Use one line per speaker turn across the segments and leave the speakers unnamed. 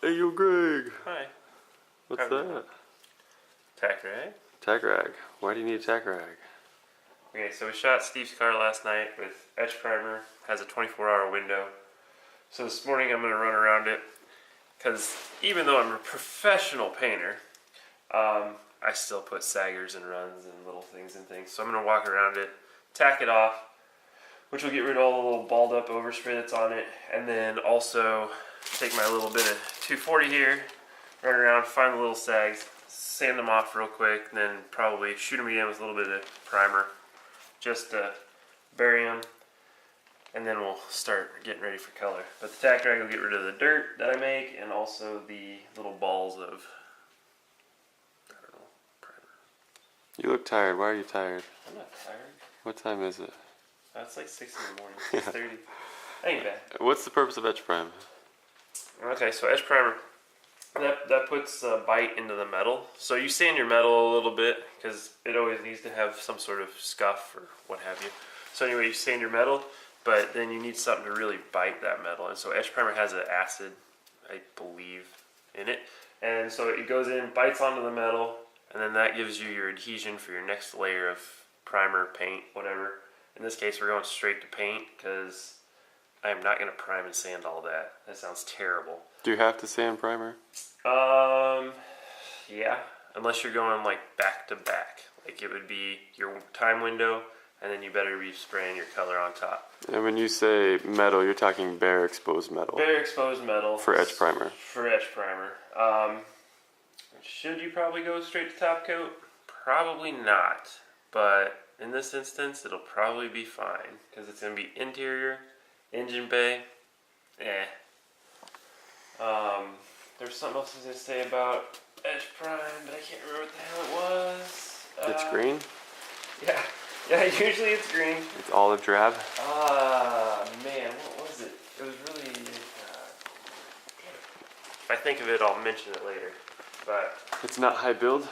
Hey, yo, Greg.
Hi.
What's that?
Tack rag.
Tack rag. Why do you need a tack rag?
Okay, so we shot Steve's car last night with etch primer. Has a 24-hour window. So this morning I'm going to run around it because even though I'm a professional painter, I still put saggers and runs and little things and things. So I'm going to walk around it, tack it off, which will get rid of all the little balled up overspray that's on it, and then also take my little bit of 240 here, run around, find the little sags, sand them off real quick, and then probably shoot them again with a little bit of primer just to bury them, and then we'll start getting ready for color. But the tack rag will get rid of the dirt that I make and also the little balls of, I don't know, primer.
You look tired. Why are you tired?
I'm not tired.
What time is it?
It's like 6 in the morning, 6:30. Ain't bad.
What's the purpose of etch prime?
Okay, so etch primer, that puts bite into the metal. So you sand your metal a little bit because it always needs to have some sort of scuff or what have you. So anyway, you sand your metal, but then you need something to really bite that metal. And so etch primer has an acid, I believe, in it. And so it goes in, bites onto the metal, and then that gives you your adhesion for your next layer of primer, paint, whatever. In this case, we're going straight to paint because I am not going to prime and sand all that. That sounds terrible.
Do you have to sand primer?
Yeah, unless you're going like back to back. Like it would be your time window, and then you better be spraying your color on top.
And when you say metal, you're talking bare exposed metal.
Bare exposed metal.
For etch primer.
For etch primer. Should you probably go straight to top coat? Probably not. But in this instance, it'll probably be fine because it's going to be interior, engine bay. There's something else I was going to say about etch prime, but I can't remember what the hell it was.
It's green?
Yeah, usually it's green.
It's olive drab?
Man, what was it? It was really... if I think of it, I'll mention it later. But
It's not high build?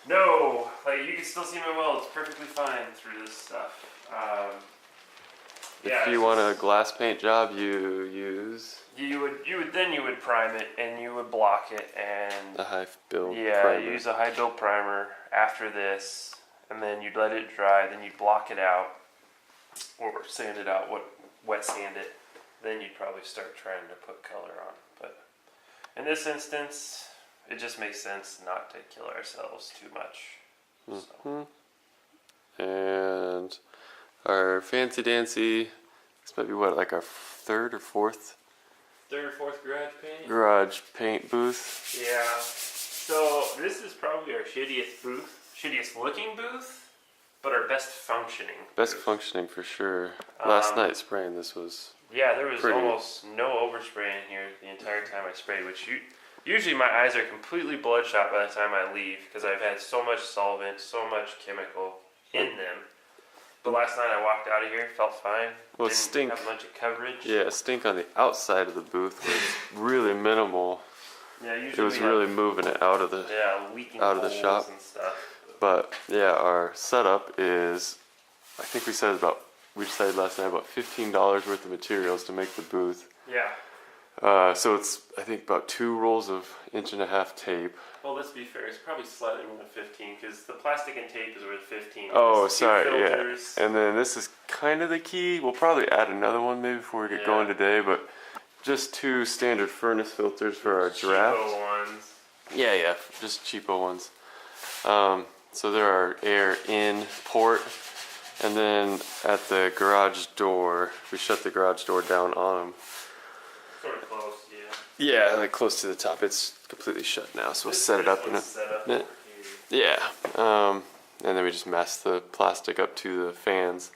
no, like you can still see my weld. It's perfectly fine through this stuff.
If you want a glass paint job, you use...
You would prime it and you would block it and
a high build
yeah,
primer.
use a high build primer after this, and then you'd let it dry. Then you'd block it out or sand it out. Wet sand it. Then you'd probably start trying to put color on. But in this instance, it just makes sense not to kill ourselves too much. So.
And our fancy dancy, this might be what, like our third or fourth garage paint booth.
Yeah. So this is probably our shittiest looking booth, but our best functioning.
Best functioning for sure. Last night spraying this was...
Yeah, there was
pretty.
almost no overspray in here the entire time I sprayed, which usually my eyes are completely bloodshot by the time I leave because I've had so much solvent, so much chemical in them. But last night I walked out of here, felt fine.
Well,
Didn't
stink.
have a bunch of coverage.
Yeah, stink on the outside of the booth was really minimal.
Yeah, usually
It was really moving it out of the
leaking
out of the
holes
shop.
and stuff.
But yeah, our setup is, I think we decided last night about $15 worth of materials to make the booth.
Yeah.
So it's, I think, about 2 rolls of 1.5" tape.
Well, let's be fair. It's probably slightly more than 15 because the plastic and tape is worth 15.
Oh,
There's 2
sorry,
filters.
yeah. And then this is kind of the key. We'll probably add another one maybe before we get going today, but just 2 standard furnace filters for our draft.
Cheapo ones.
Yeah, just cheapo ones. So there are air in port, and then at the garage door, we shut the garage door down on them.
Sort of close, yeah.
Yeah, like close to the top. It's completely shut now, so we'll set it up in a minute. Yeah, and then we just mask the plastic up to the fans.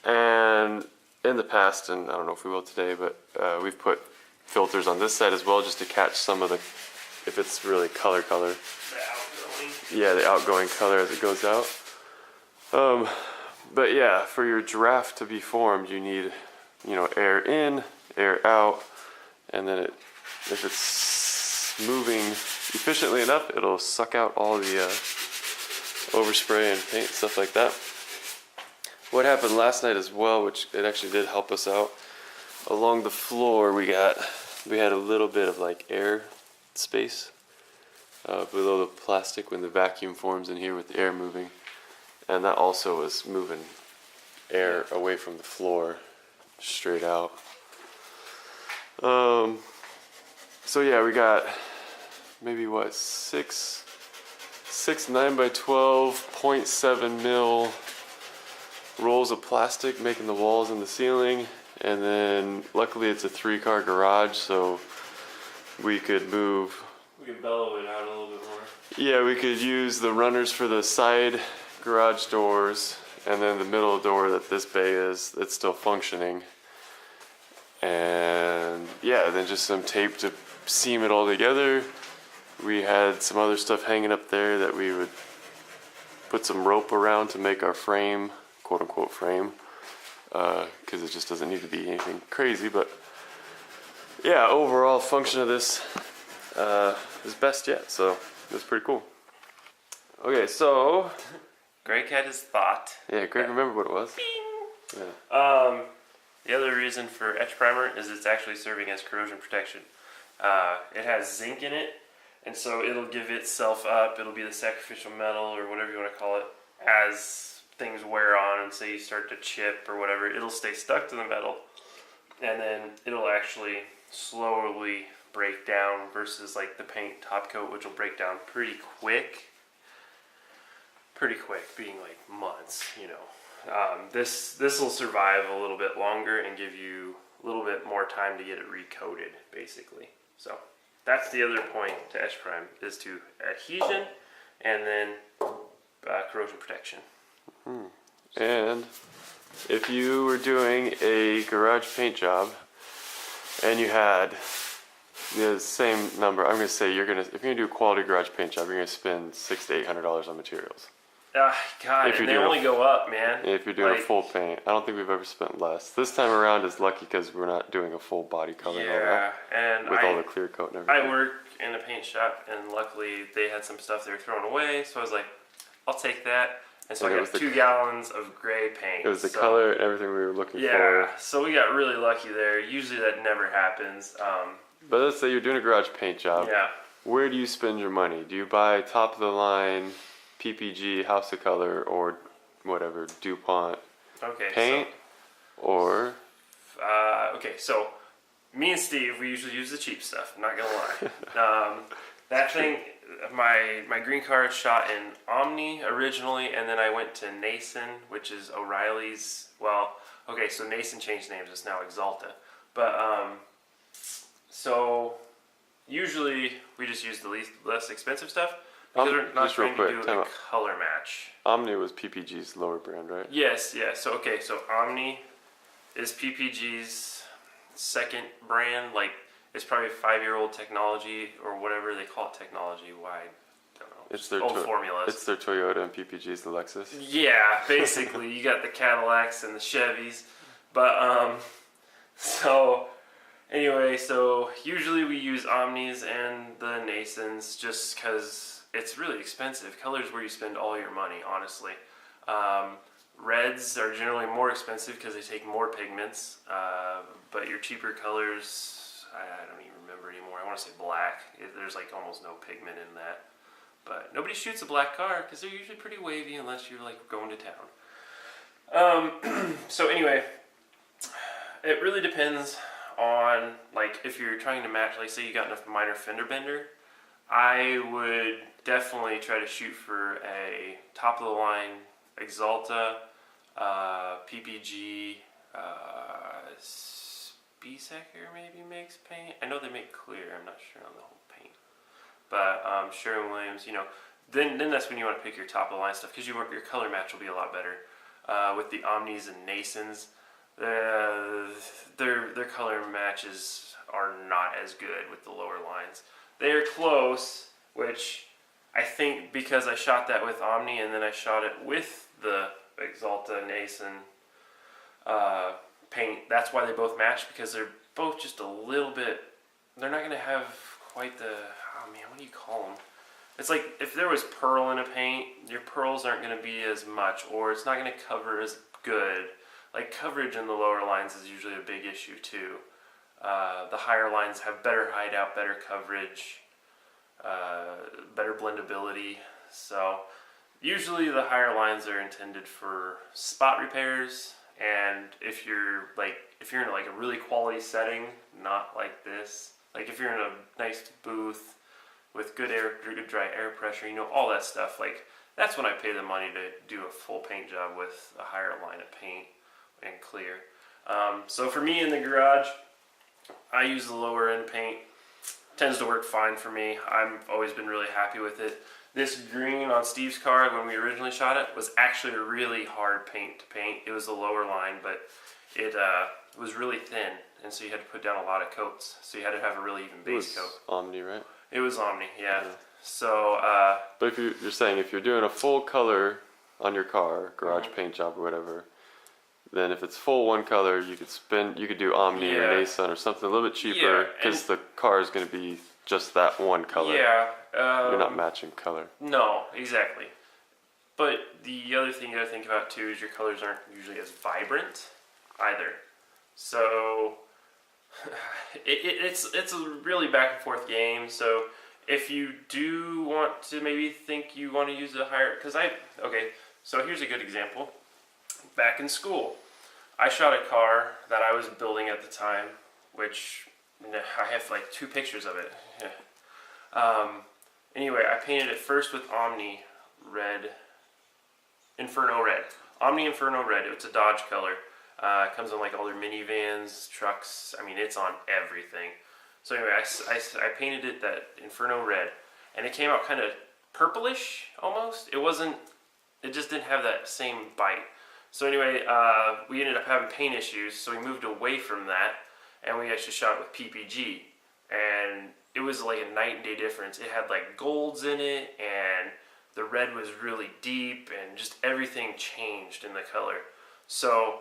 And in the past, and I don't know if we will today, but we've put filters on this side as well just to catch some of the, if it's really color.
The outgoing.
Yeah, the outgoing color as it goes out. But yeah, for your draft to be formed, you need, air in, air out, and then if it's moving efficiently enough, it'll suck out all the overspray and paint, stuff like that. What happened last night as well, which it actually did help us out, along the floor we had a little bit of like air space below the plastic when the vacuum forms in here with the air moving. And that also is moving air away from the floor straight out. So yeah, we got maybe what, six 9x12 0.7 mil rolls of plastic making the walls and the ceiling, and then luckily it's a 3-car garage, so we could move.
We could bellow it out a little bit more.
Yeah, we could use the runners for the side garage doors, and then the middle door that this bay is, it's still functioning. And yeah, then just some tape to seam it all together. We had some other stuff hanging up there that we would put some rope around to make our frame, quote unquote frame, because it just doesn't need to be anything crazy. But yeah, overall function of this is best yet, so it's pretty cool. Okay, so
Greg had his thought.
yeah, Greg remembered what it was.
Bing.
Yeah.
The other reason for etch primer is it's actually serving as corrosion protection. It has zinc in it, and so it'll give itself up. It'll be the sacrificial metal, or whatever you want to call it, as things wear on and say you start to chip or whatever. It'll stay stuck to the metal, and then it'll actually slowly break down versus like the paint top coat, which will break down pretty quick, being like months, you know. This will survive a little bit longer and give you a little bit more time to get it recoated, basically. So that's the other point to etch prime, is to adhesion and then corrosion protection.
And if you were doing a garage paint job and you had the same number, I'm gonna say if you're gonna do a quality garage paint job, you're gonna spend $600 to $800 on materials.
God,
If
and
you're
they
doing
only go up, man.
If you're doing
Like,
a full paint, I don't think we've ever spent less. This time around is lucky because we're not doing a full body color and all
yeah,
that,
and
with all the clear coat and everything.
I work in a paint shop, and luckily they had some stuff they were throwing away, so I was like, I'll take that. And so
And
I
it
got
was
2 gallons of gray paint.
It was the
so,
color and everything we were looking
Yeah,
for.
so we got really lucky there. Usually that never happens.
But let's say you're doing a garage paint job.
Yeah.
Where do you spend your money? Do you buy top of the line PPG House of Color or whatever DuPont
Okay.
paint, or
Okay, so me and Steve, we usually use the cheap stuff. I'm not gonna lie. That thing, my green car is shot in Omni originally, and then I went to Nason, which is O'Reilly's. Well, okay, so Nason changed names. It's now Exalta. But so usually we just use the less expensive stuff because we're not
just real
trying to
quick,
do
time
a
out.
color match.
Omni was PPG's lower brand, right?
Yes, yes. So okay, so Omni is PPG's second brand. Like, it's probably 5-year-old technology or whatever they call it technology. Why? I don't know.
It's their
old formulas.
It's their Toyota, and PPG's the Lexus.
Yeah, basically, you got the Cadillacs and the Chevys, but so anyway, so usually we use Omnis and the Nasons just because it's really expensive. Color's where you spend all your money, honestly. Reds are generally more expensive because they take more pigments, but your cheaper colors, I don't even remember anymore. I want to say black. There's like almost no pigment in that. But nobody shoots a black car because they're usually pretty wavy unless you're like going to town. So anyway, it really depends on, like, if you're trying to match, like say you got a minor fender bender, I would definitely try to shoot for a top of the line Exalta, PPG, Spesecker maybe makes paint. I know they make clear. I'm not sure on the whole paint, but Sherwin-Williams. You know, then that's when you want to pick your top of the line stuff because your color match will be a lot better. With the Omnis and Nasons, their color matches are not as good with the lower lines. They are close, which I think because I shot that with Omni and then I shot it with the Exalta Nason paint. That's why they both match, because they're both just a little bit. They're not going to have quite the. Oh man, what do you call them? It's like if there was pearl in a paint, your pearls aren't going to be as much, or it's not going to cover as good. Like coverage in the lower lines is usually a big issue too. The higher lines have better hideout, better coverage. better blendability. So usually the higher lines are intended for spot repairs, and if you're in like a really quality setting, not like this, like if you're in a nice booth with good dry air pressure, you know, all that stuff, like that's when I pay the money to do a full paint job with a higher line of paint and clear. So for me in the garage, I use the lower end paint. Tends to work fine for me. I've always been really happy with it. This green on Steve's car when we originally shot it was actually a really hard paint to paint. It was the lower line, but it was really thin, and so you had to put down a lot of coats. So you had to have a really even base coat.
Omni, right?
It was Omni, yeah. So,
but if you're saying if you're doing a full color on your car, garage paint job or whatever, then if it's full one color, you could do Omni or Nissan or something a little bit cheaper, because the car is going to be just that one color.
Yeah.
You're not matching color.
No, exactly. But the other thing you got to think about too is your colors aren't usually as vibrant either. So it's a really back and forth game. So if you do want to maybe think you want to use a higher, so here's a good example. Back in school, I shot a car that I was building at the time, which I have like 2 pictures of it. Anyway, I painted it first with Omni Red, Inferno Red. Omni Inferno Red, it's a Dodge color. It comes on like all their minivans, trucks, I mean it's on everything. So anyway, I painted it that Inferno Red, and it came out kind of purplish almost. It just didn't have that same bite. So anyway, we ended up having paint issues, so we moved away from that, and we actually shot it with PPG, and it was like a night and day difference. It had like golds in it, and the red was really deep, and just everything changed in the color. So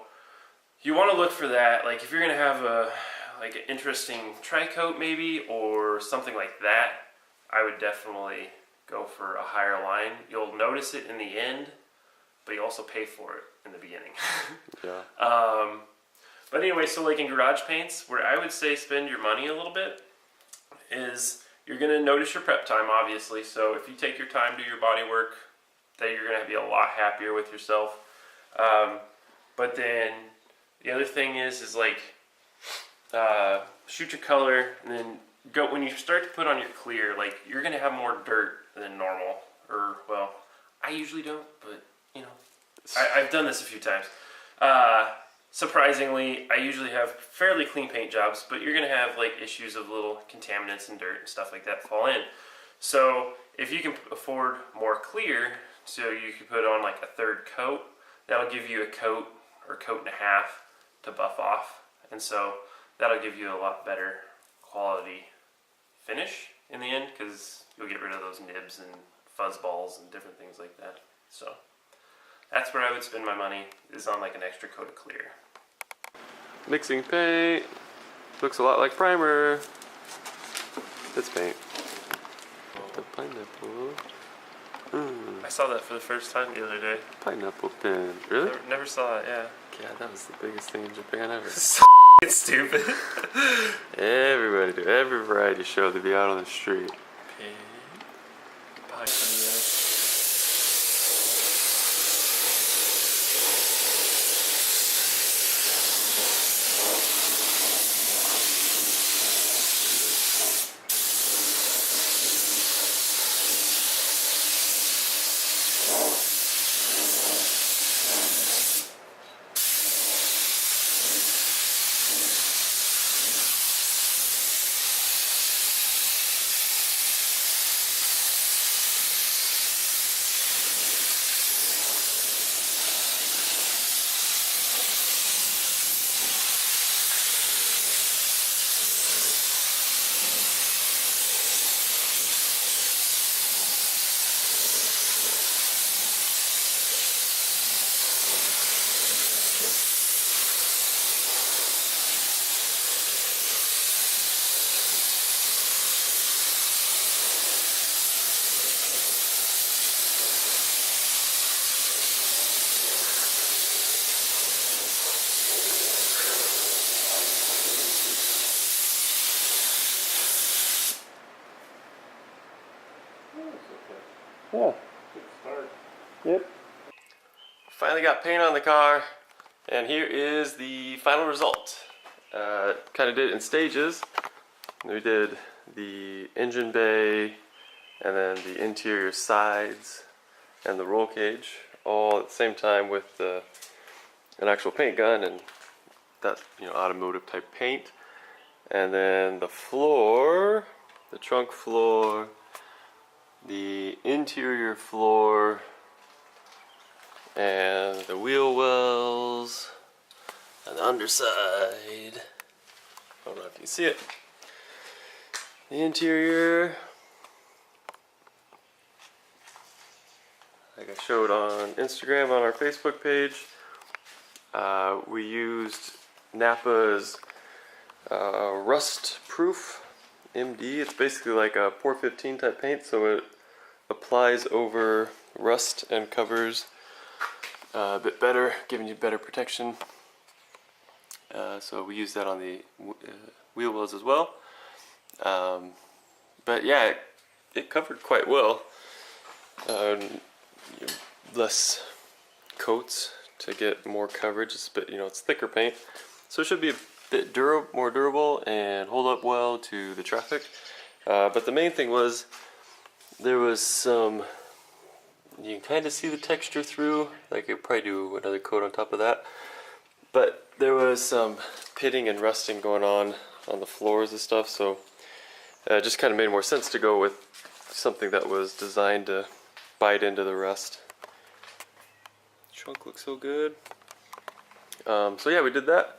you want to look for that. Like if you're gonna have an interesting tri-coat maybe, or something like that, I would definitely go for a higher line. You'll notice it in the end, but you also pay for it in the beginning.
Yeah.
But anyway, so like in garage paints, where I would say spend your money a little bit is you're going to notice your prep time, obviously. So if you take your time, do your body work, then you're going to be a lot happier with yourself. But then the other thing is like shoot your color, and then go when you start to put on your clear, like you're going to have more dirt than normal. Or well, I usually don't, but you know, I've done this a few times. Surprisingly, I usually have fairly clean paint jobs, but you're going to have like issues of little contaminants and dirt and stuff like that fall in. So if you can afford more clear, so you can put on like a 3rd coat, that'll give you a coat or coat and a half to buff off. And so that'll give you a lot better quality finish in the end, because you'll get rid of those nibs and fuzz balls and different things like that. So that's where I would spend my money, is on like an extra coat of clear.
Mixing paint. Looks a lot like primer. It's paint. The pineapple.
I saw that for the first time the other day.
Pineapple pen. Really?
Never saw it, yeah.
Yeah, that was the biggest thing in Japan ever.
So it's stupid.
Everybody do. Every variety show, they'd be out on the street. Yeah. Yep. Finally got paint on the car, and here is the final result. Kind of did it in stages. We did the engine bay, and then the interior sides, and the roll cage, all at the same time with an actual paint gun and that, you know, automotive type paint. And then the floor, the trunk floor, the interior floor, and the wheel wells, and the underside. I don't know if you can see it. The interior, like I showed on Instagram on our Facebook page, we used Napa's rust proof MD. It's basically like a Pour 15 type paint, so it applies over rust and covers a bit better, giving you better protection. So we use that on the wheel wells as well. But yeah, it covered quite well. Less coats to get more coverage. It's a bit, you know, it's thicker paint, so it should be a bit more durable and hold up well to the traffic. But the main thing was there was some, you can kind of see the texture through, like I could probably do another coat on top of that, but there was some pitting and rusting going on the floors and stuff, so it just kind of made more sense to go with something that was designed to bite into the rust. Trunk looks so good. So yeah, we did that,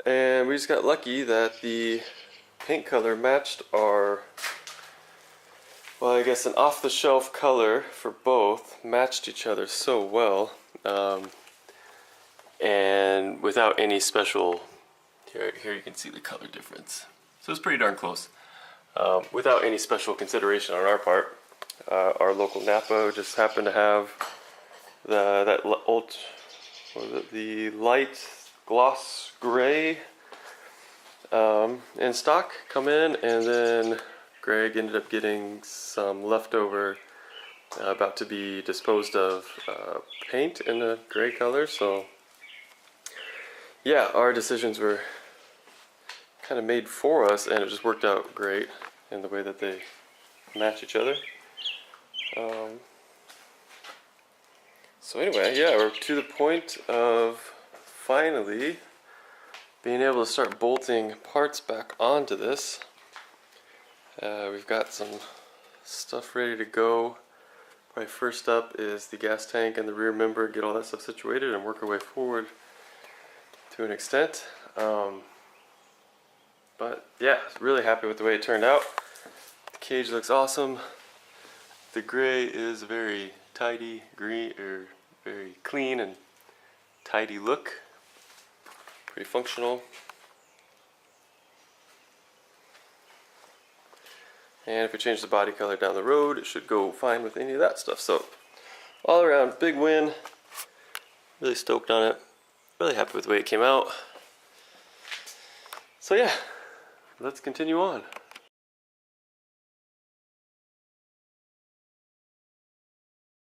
and we just got lucky that the paint color matched our, well, I guess an off-the-shelf color for both matched each other so well, and without any special, here you can see the color difference, so it's pretty darn close. Without any special consideration on our part. Our local Napa just happened to have the light gloss gray in stock come in, and then Greg ended up getting some leftover about to be disposed of paint in the gray color. So yeah, our decisions were kind of made for us, and it just worked out great in the way that they match each other. So anyway, yeah, we're to the point of finally being able to start bolting parts back onto this. We've got some stuff ready to go. Probably first up is the gas tank and the rear member, get all that stuff situated and work our way forward to an extent. But yeah, really happy with the way it turned out. The cage looks awesome. The gray is very tidy, green, or very clean and tidy look. Pretty functional. And if we change the body color down the road, it should go fine with any of that stuff. So all around, big win. Really stoked on it. Really happy with the way it came out. So yeah, let's continue on.